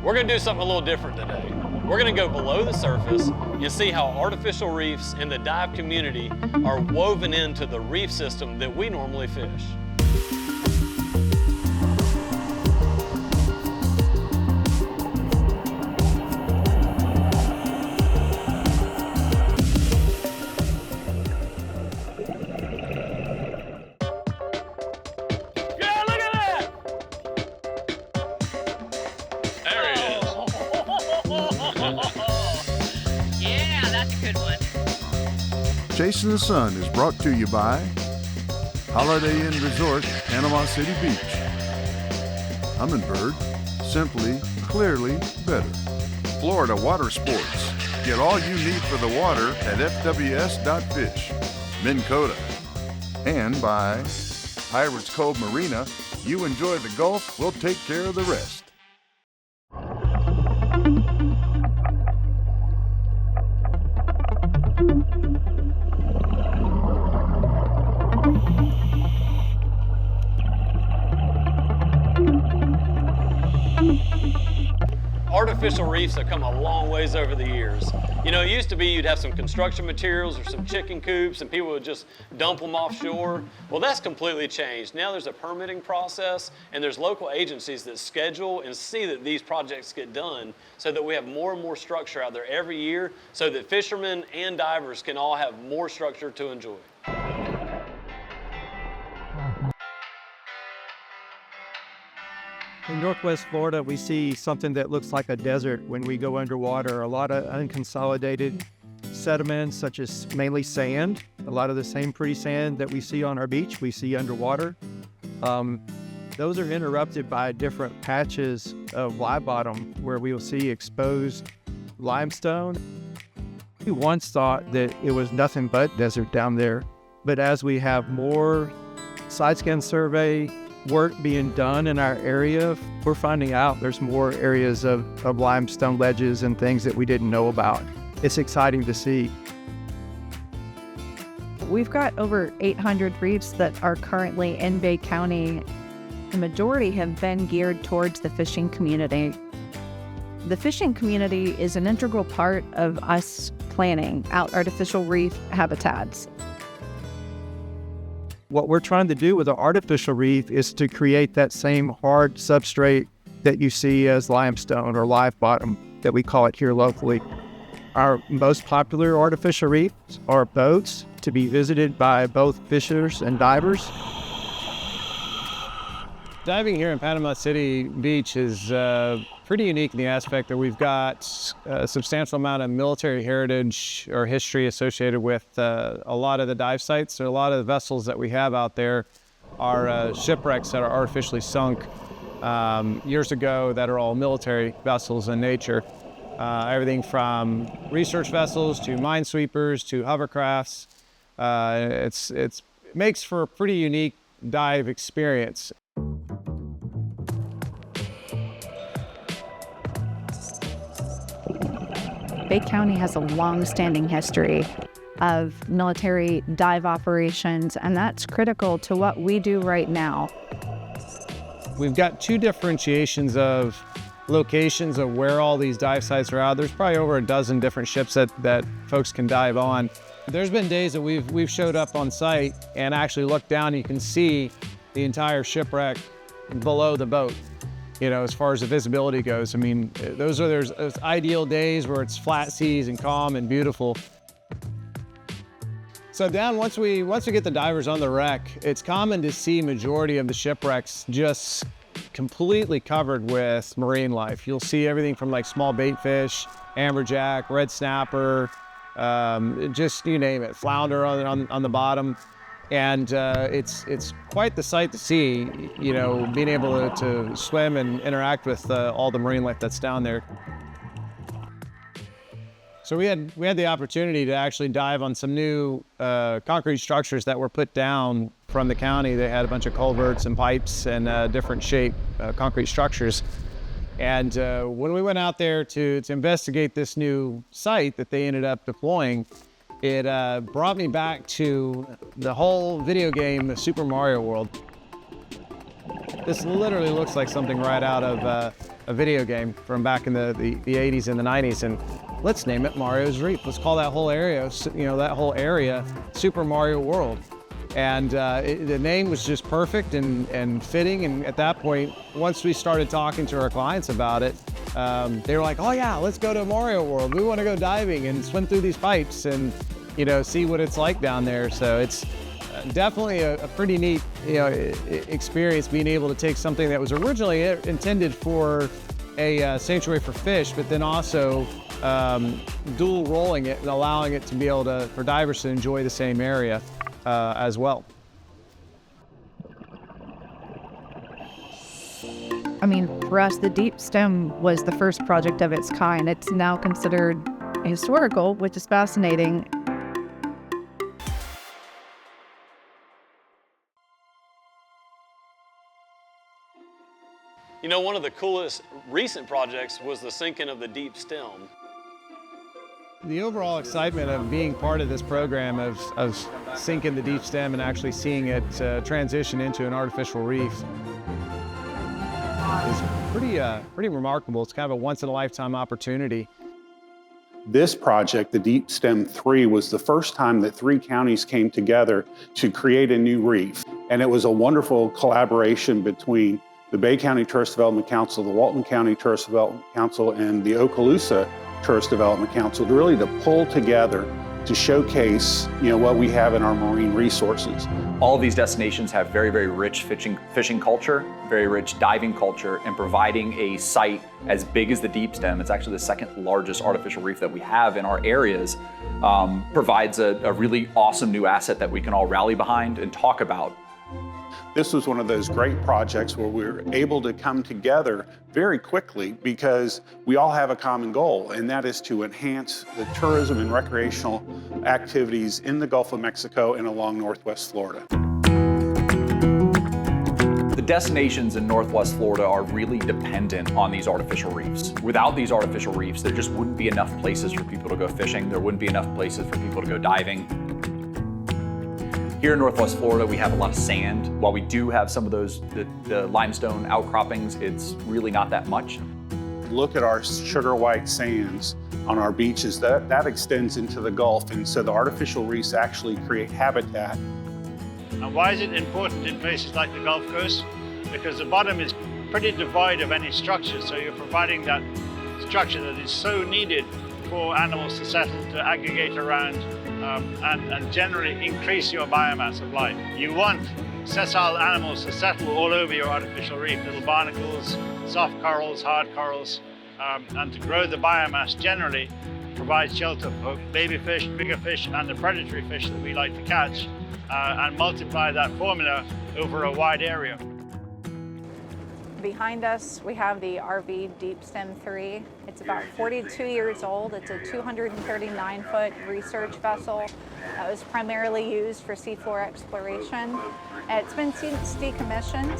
We're going to do something a little different today. We're going to go below the surface and see how artificial reefs and the dive community are woven into the reef system that we normally fish. Yeah, that's a good one. Chasin The Sun is brought to you by Holiday Inn Resort, Panama City Beach. Humminbird, simply, clearly better. Florida Water Sports. Get all you need for the water at fws.fish. Minn Kota. And by Pirates Cove Marina. You enjoy the Gulf, we'll take care of the rest. Artificial reefs have come a long ways over the years. You know, it used to be you'd have some construction materials or some chicken coops and people would just dump them offshore. Well, that's completely changed. Now there's a permitting process and there's local agencies that schedule and see that these projects get done so that we have more and more structure out there every year so that fishermen and divers can all have more structure to enjoy. In Northwest Florida, we see something that looks like a desert when we go underwater. A lot of unconsolidated sediments, such as mainly sand. A lot of the same pretty sand that we see on our beach, we see underwater. Those are interrupted by different patches of live bottom where we will see exposed limestone. We once thought that it was nothing but desert down there, but as we have more side scan survey work being done in our area, we're finding out there's more areas of limestone ledges and things that we didn't know about. It's exciting to see. We've got over 800 reefs that are currently in Bay County. The majority have been geared towards the fishing community. The fishing community is an integral part of us planning out artificial reef habitats. What we're trying to do with an artificial reef is to create that same hard substrate that you see as limestone or live bottom that we call it here locally. Our most popular artificial reefs are boats to be visited by both fishers and divers. Diving here in Panama City Beach is pretty unique in the aspect that we've got a substantial amount of military heritage or history associated with a lot of the dive sites. So a lot of the vessels that we have out there are shipwrecks that are artificially sunk years ago that are all military vessels in nature. Everything from research vessels to minesweepers to hovercrafts. It makes for a pretty unique dive experience. Bay County has a long-standing history of military dive operations, and that's critical to what we do right now. We've got two differentiations of locations of where all these dive sites are out. There's probably over a dozen different ships that folks can dive on. There's been days that we've showed up on site and actually looked down, you can see the entire shipwreck below the boat. You know, as far as the visibility goes. I mean, those ideal days where it's flat seas and calm and beautiful. So down, once we get the divers on the wreck, it's common to see majority of the shipwrecks just completely covered with marine life. You'll see everything from like small bait fish, amberjack, red snapper, just you name it, flounder on the bottom. And it's quite the sight to see, you know, being able to swim and interact with all the marine life that's down there. So we had the opportunity to actually dive on some new concrete structures that were put down from the county. They had a bunch of culverts and pipes and different shape concrete structures. And when we went out there to investigate this new site that they ended up deploying, it brought me back to the whole video game, Super Mario World. This literally looks like something right out of a video game from back in the 80s and the 90s. And let's name it Mario's Reef. Let's call that whole area, that whole area Super Mario World. And the name was just perfect and fitting. And at that point, once we started talking to our clients about it, they were like, oh yeah, let's go to Mario World. We want to go diving and swim through these pipes and see what it's like down there. So it's definitely a pretty neat experience, being able to take something that was originally intended for a sanctuary for fish, but then also dual rolling it and allowing it to be able for divers to enjoy the same area as well. I mean, for us, the Deep Stem was the first project of its kind. It's now considered historical, which is fascinating. One of the coolest recent projects was the sinking of the Deep Stem. The overall excitement of being part of this program of sinking the Deep Stem and actually seeing it transition into an artificial reef is pretty remarkable. It's kind of a once-in-a-lifetime opportunity. This project, the Deep Stem 3, was the first time that 3 counties came together to create a new reef. And it was a wonderful collaboration between the Bay County Tourist Development Council, the Walton County Tourist Development Council, and the Okaloosa Tourist Development Council to pull together to showcase what we have in our marine resources. All of these destinations have very, very rich fishing culture, very rich diving culture, and providing a site as big as the Deep Stem, it's actually the second largest artificial reef that we have in our areas, provides a really awesome new asset that we can all rally behind and talk about. This was one of those great projects where we were able to come together very quickly because we all have a common goal, and that is to enhance the tourism and recreational activities in the Gulf of Mexico and along Northwest Florida. The destinations in Northwest Florida are really dependent on these artificial reefs. Without these artificial reefs, there just wouldn't be enough places for people to go fishing. There wouldn't be enough places for people to go diving. Here in Northwest Florida, we have a lot of sand. While we do have some of those, the limestone outcroppings, it's really not that much. Look at our sugar white sands on our beaches. That extends into the Gulf, and so the artificial reefs actually create habitat. And why is it important in places like the Gulf Coast? Because the bottom is pretty devoid of any structure, so you're providing that structure that is so needed for animals to settle, to aggregate around, and generally increase your biomass of life. You want sessile animals to settle all over your artificial reef, little barnacles, soft corals, hard corals, and to grow the biomass generally provides shelter for baby fish, bigger fish, and the predatory fish that we like to catch, and multiply that formula over a wide area. Behind us, we have the RV Deep Stem 3. It's about 42 years old. It's a 239-foot research vessel that was primarily used for seafloor exploration. It's been since decommissioned.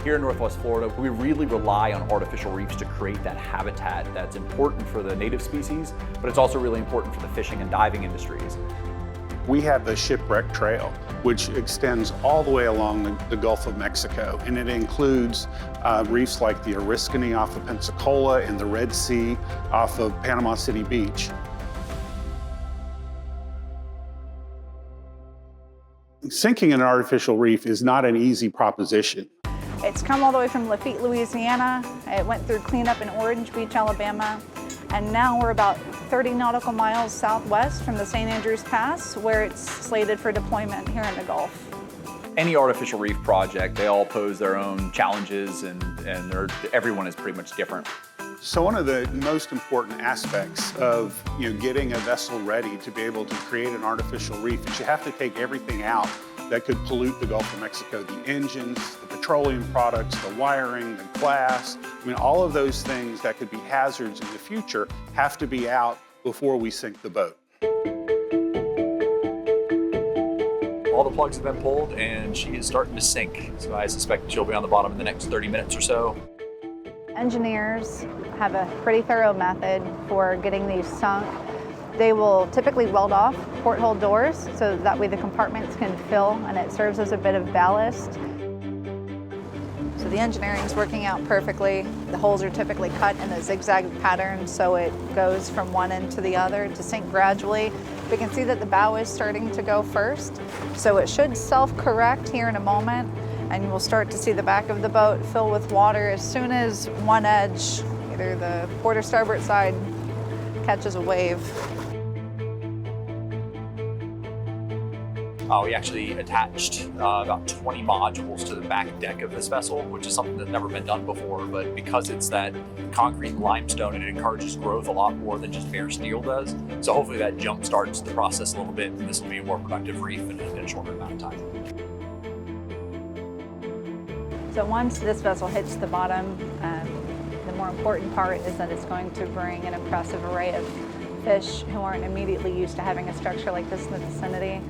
Here in Northwest Florida, we really rely on artificial reefs to create that habitat that's important for the native species, but it's also really important for the fishing and diving industries. We have the Shipwreck Trail, which extends all the way along the Gulf of Mexico, and it includes reefs like the Oriskany off of Pensacola and the Red Sea off of Panama City Beach. Sinking an artificial reef is not an easy proposition. It's come all the way from Lafitte, Louisiana. It went through cleanup in Orange Beach, Alabama. And now we're about 30 nautical miles southwest from the St. Andrews Pass, where it's slated for deployment here in the Gulf. Any artificial reef project, they all pose their own challenges, and everyone is pretty much different. So one of the most important aspects of getting a vessel ready to be able to create an artificial reef is you have to take everything out that could pollute the Gulf of Mexico. The engines, the petroleum products, the wiring, the glass. All of those things that could be hazards in the future have to be out before we sink the boat. All the plugs have been pulled and she is starting to sink. So I suspect she'll be on the bottom in the next 30 minutes or so. Engineers have a pretty thorough method for getting these sunk. They will typically weld off porthole doors so that way the compartments can fill and it serves as a bit of ballast. So the engineering is working out perfectly. The holes are typically cut in a zigzag pattern, so it goes from one end to the other to sink gradually. We can see that the bow is starting to go first, so it should self-correct here in a moment, and we'll start to see the back of the boat fill with water as soon as one edge, either the port or starboard side, catches a wave. We actually attached about 20 modules to the back deck of this vessel, which is something that's never been done before, but because it's that concrete and limestone, it encourages growth a lot more than just bare steel does. So hopefully that jump starts the process a little bit, and this will be a more productive reef in a shorter amount of time. So once this vessel hits the bottom, the more important part is that it's going to bring an impressive array of fish who aren't immediately used to having a structure like this in the vicinity.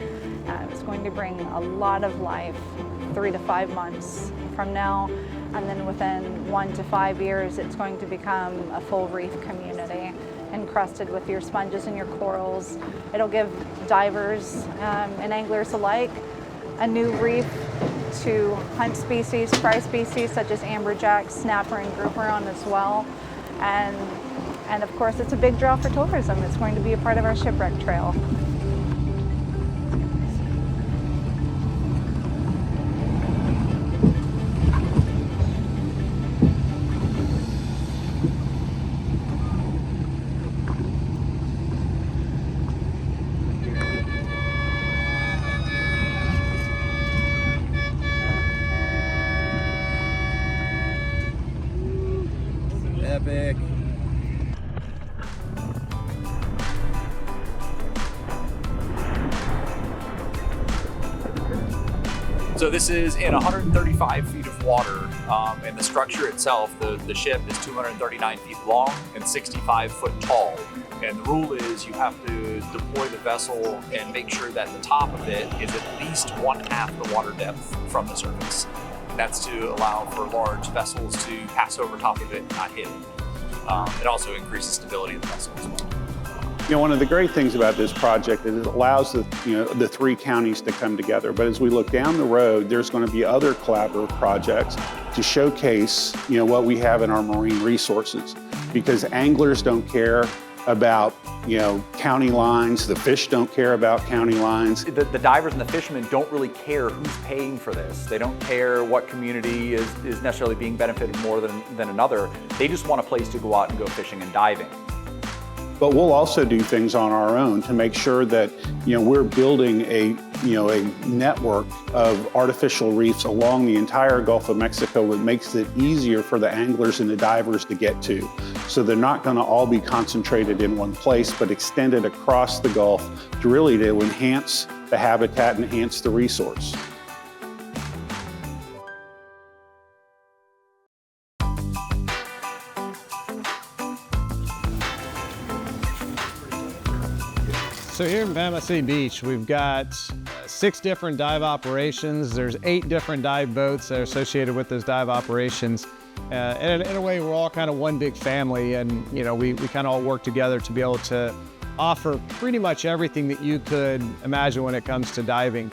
It's going to bring a lot of life 3 to 5 months from now, and then within 1 to 5 years it's going to become a full reef community encrusted with your sponges and your corals. It'll give divers and anglers alike a new reef to hunt species, fry species such as amberjack, snapper, and grouper on as well. And of course, it's a big draw for tourism. It's going to be a part of our shipwreck trail. Epic. So this is in 135 feet of water, and the structure itself, the ship is 239 feet long and 65 foot tall. And the rule is you have to deploy the vessel and make sure that the top of it is at least 1/2 the water depth from the surface. That's to allow for large vessels to pass over top of it and not hit it. It also increases stability of the vessel as well. You know, one of the great things about this project is it allows the 3 counties to come together. But as we look down the road, there's going to be other collaborative projects to showcase, what we have in our marine resources. Because anglers don't care about, county lines. The fish don't care about county lines. The divers and the fishermen don't really care who's paying for this. They don't care what community is necessarily being benefited more than another. They just want a place to go out and go fishing and diving. But we'll also do things on our own to make sure that, we're building a network of artificial reefs along the entire Gulf of Mexico that makes it easier for the anglers and the divers to get to. So they're not going to all be concentrated in one place, but extended across the Gulf to enhance the habitat and enhance the resource. So here in Panama City Beach, we've got 6 different dive operations. There's 8 different dive boats that are associated with those dive operations. And in a way, we're all kind of one big family, and we kind of all work together to be able to offer pretty much everything that you could imagine when it comes to diving.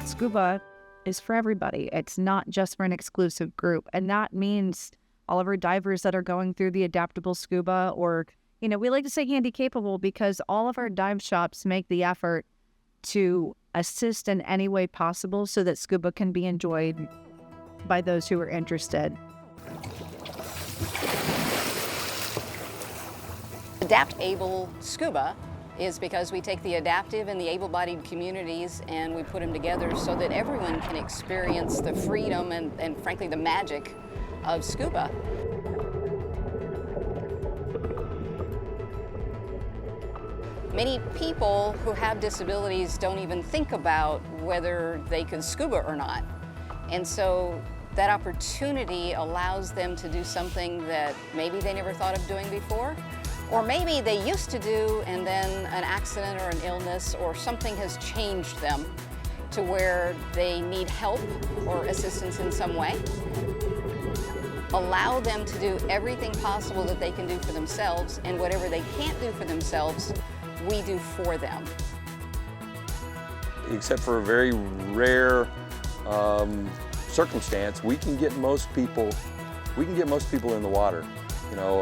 Scuba is for everybody. It's not just for an exclusive group. And that means all of our divers that are going through the Adapt-Able SCUBA, or we like to say handy capable, because all of our dive shops make the effort to assist in any way possible so that scuba can be enjoyed by those who are interested. Adapt-Able SCUBA is because we take the adaptive and the able-bodied communities and we put them together so that everyone can experience the freedom and frankly the magic of scuba. Many people who have disabilities don't even think about whether they can scuba or not. And so that opportunity allows them to do something that maybe they never thought of doing before, or maybe they used to do and then an accident or an illness or something has changed them to where they need help or assistance in some way. Allow them to do everything possible that they can do for themselves, and whatever they can't do for themselves, we do for them. Except for very rare circumstance, we can get most people in the water. You know,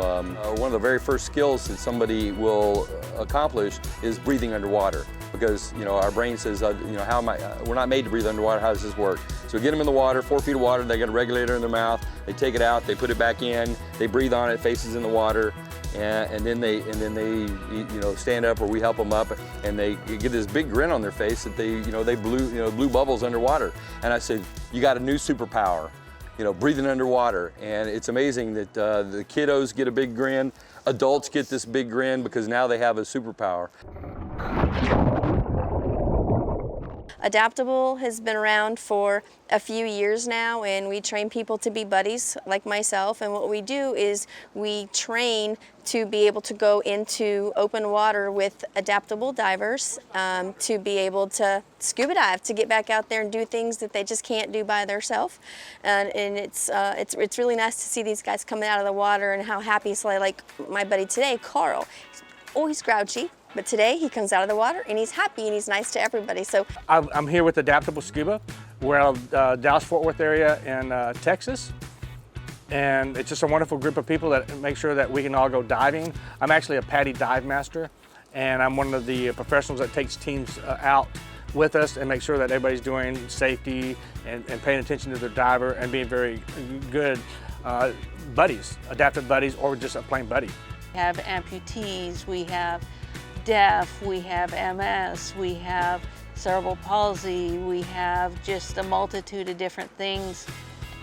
one of the very first skills that somebody will accomplish is breathing underwater, because you know our brain says, you know, how am I? We're not made to breathe underwater. How does this work? So we get them in the water, 4 feet of water. They got a regulator in their mouth. They take it out. They put it back in. They breathe on it. Faces in the water, and then they you know stand up, or we help them up, and they get this big grin on their face that they blew bubbles underwater. And I said, you got a new superpower. You know, breathing underwater, and it's amazing that the kiddos get a big grin, adults get this big grin because now they have a superpower. Adapt-Able has been around for a few years now, and we train people to be buddies like myself. And what we do is we train to be able to go into open water with Adapt-Able divers, to be able to scuba dive, to get back out there and do things that they just can't do by themselves. And it's really nice to see these guys coming out of the water and how happy. So like my buddy today, Carl, he's always grouchy. But today he comes out of the water and he's happy and he's nice to everybody. So I'm here with Adapt-Able SCUBA. We're out of Dallas-Fort Worth area in Texas. And it's just a wonderful group of people that make sure that we can all go diving. I'm actually a PADI dive master, and I'm one of the professionals that takes teams out with us and make sure that everybody's doing safety and paying attention to their diver and being very good buddies, adaptive buddies, or just a plain buddy. We have amputees, we have deaf, we have MS, we have cerebral palsy, we have just a multitude of different things,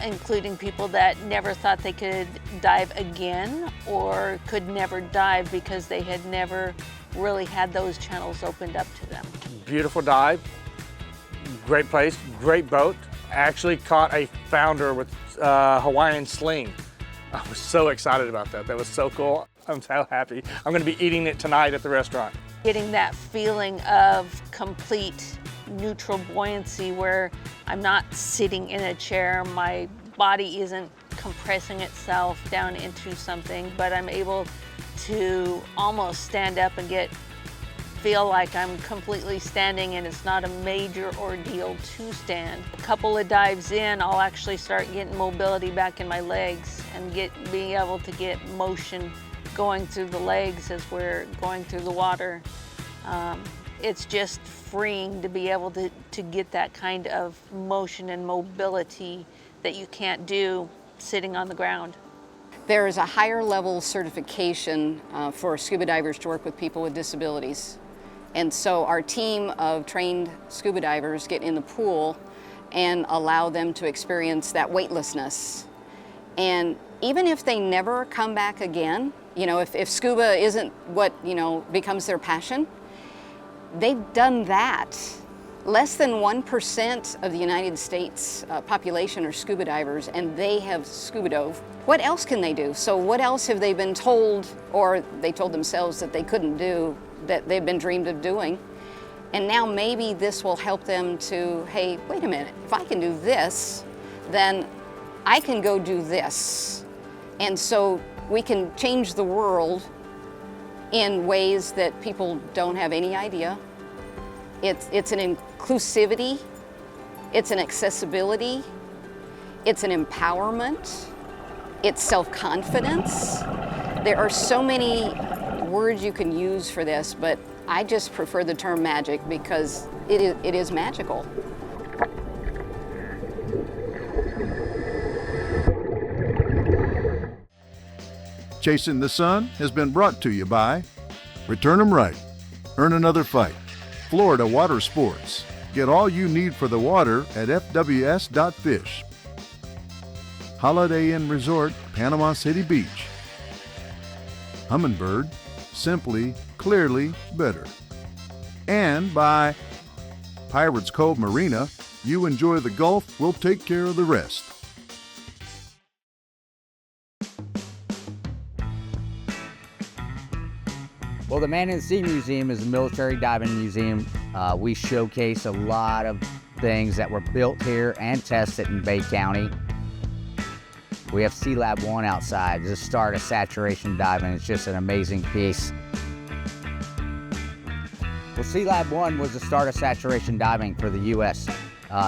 including people that never thought they could dive again or could never dive because they had never really had those channels opened up to them. Beautiful dive, great place, great boat. Actually caught a founder with Hawaiian sling. I was so excited about that. That was so cool. I'm so happy. I'm going to be eating it tonight at the restaurant. Getting that feeling of complete neutral buoyancy where I'm not sitting in a chair, my body isn't compressing itself down into something, but I'm able to almost stand up and feel like I'm completely standing, and it's not a major ordeal to stand. A couple of dives in, I'll actually start getting mobility back in my legs and being able to get motion going through the legs as we're going through the water. It's just freeing to be able to get that kind of motion and mobility that you can't do sitting on the ground. There is a higher level certification for scuba divers to work with people with disabilities. And so our team of trained scuba divers get in the pool and allow them to experience that weightlessness. And even if they never come back again, you know, if scuba isn't what, you know, becomes their passion, they've done that. Less than 1% of the United States population are scuba divers, and they have scuba dove. What else can they do? So what else have they been told, or they told themselves that they couldn't do, that they've been dreamed of doing? And now maybe this will help them to, hey, wait a minute, if I can do this, then I can go do this. And so we can change the world in ways that people don't have any idea. It's an inclusivity, it's an accessibility, it's an empowerment, it's self-confidence. There are so many words you can use for this, but I just prefer the term magic because it is magical. Chasin the Sun has been brought to you by Return 'em Right, Earn Another Fight, Florida Water Sports. Get all you need for the water at fws.fish. Holiday Inn Resort, Panama City Beach. Humminbird, simply, clearly better. And by Pirates Cove Marina, you enjoy the Gulf, we'll take care of the rest. Well, the Man in the Sea Museum is a military diving museum. We showcase a lot of things that were built here and tested in Bay County. We have Sea Lab 1 outside, the start of saturation diving. It's just an amazing piece. Well, Sea Lab 1 was the start of saturation diving for the U.S.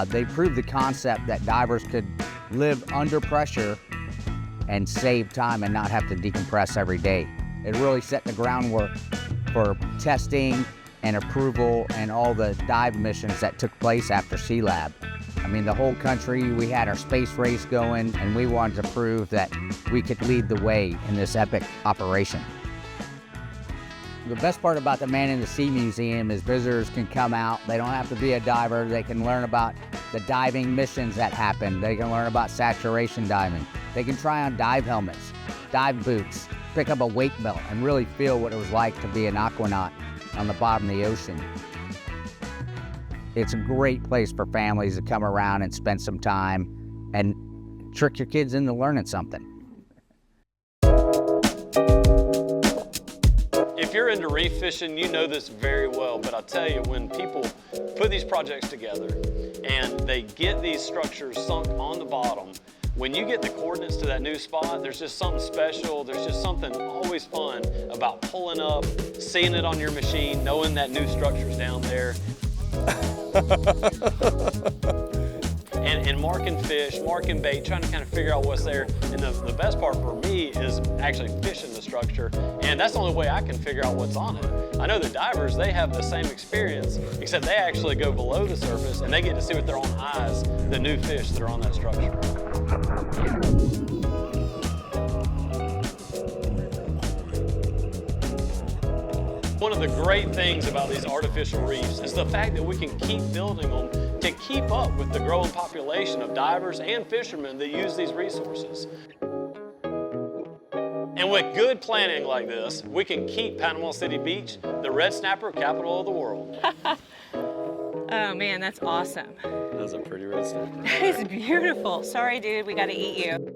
They proved the concept that divers could live under pressure and save time and not have to decompress every day. It really set the groundwork for testing and approval and all the dive missions that took place after Sea Lab. I mean, the whole country, we had our space race going, and we wanted to prove that we could lead the way in this epic operation. The best part about the Man in the Sea Museum is visitors can come out. They don't have to be a diver. They can learn about the diving missions that happen. They can learn about saturation diving. They can try on dive helmets, dive boots, pick up a wake belt, and really feel what it was like to be an aquanaut on the bottom of the ocean. It's a great place for families to come around and spend some time and trick your kids into learning something. If you're into reef fishing, you know this very well, but I'll tell you, when people put these projects together and they get these structures sunk on the bottom, when you get the coordinates to that new spot, there's just something special. There's just something always fun about pulling up, seeing it on your machine, knowing that new structure's down there. And marking fish, marking bait, trying to kind of figure out what's there. And the best part for me is actually fishing the structure. And that's the only way I can figure out what's on it. I know the divers, they have the same experience, except they actually go below the surface and they get to see with their own eyes the new fish that are on that structure. One of the great things about these artificial reefs is the fact that we can keep building them to keep up with the growing population of divers and fishermen that use these resources. And with good planning like this, we can keep Panama City Beach the red snapper capital of the world. Oh man, that's awesome. That's a pretty red snapper. That is beautiful. Sorry, dude, we gotta eat you.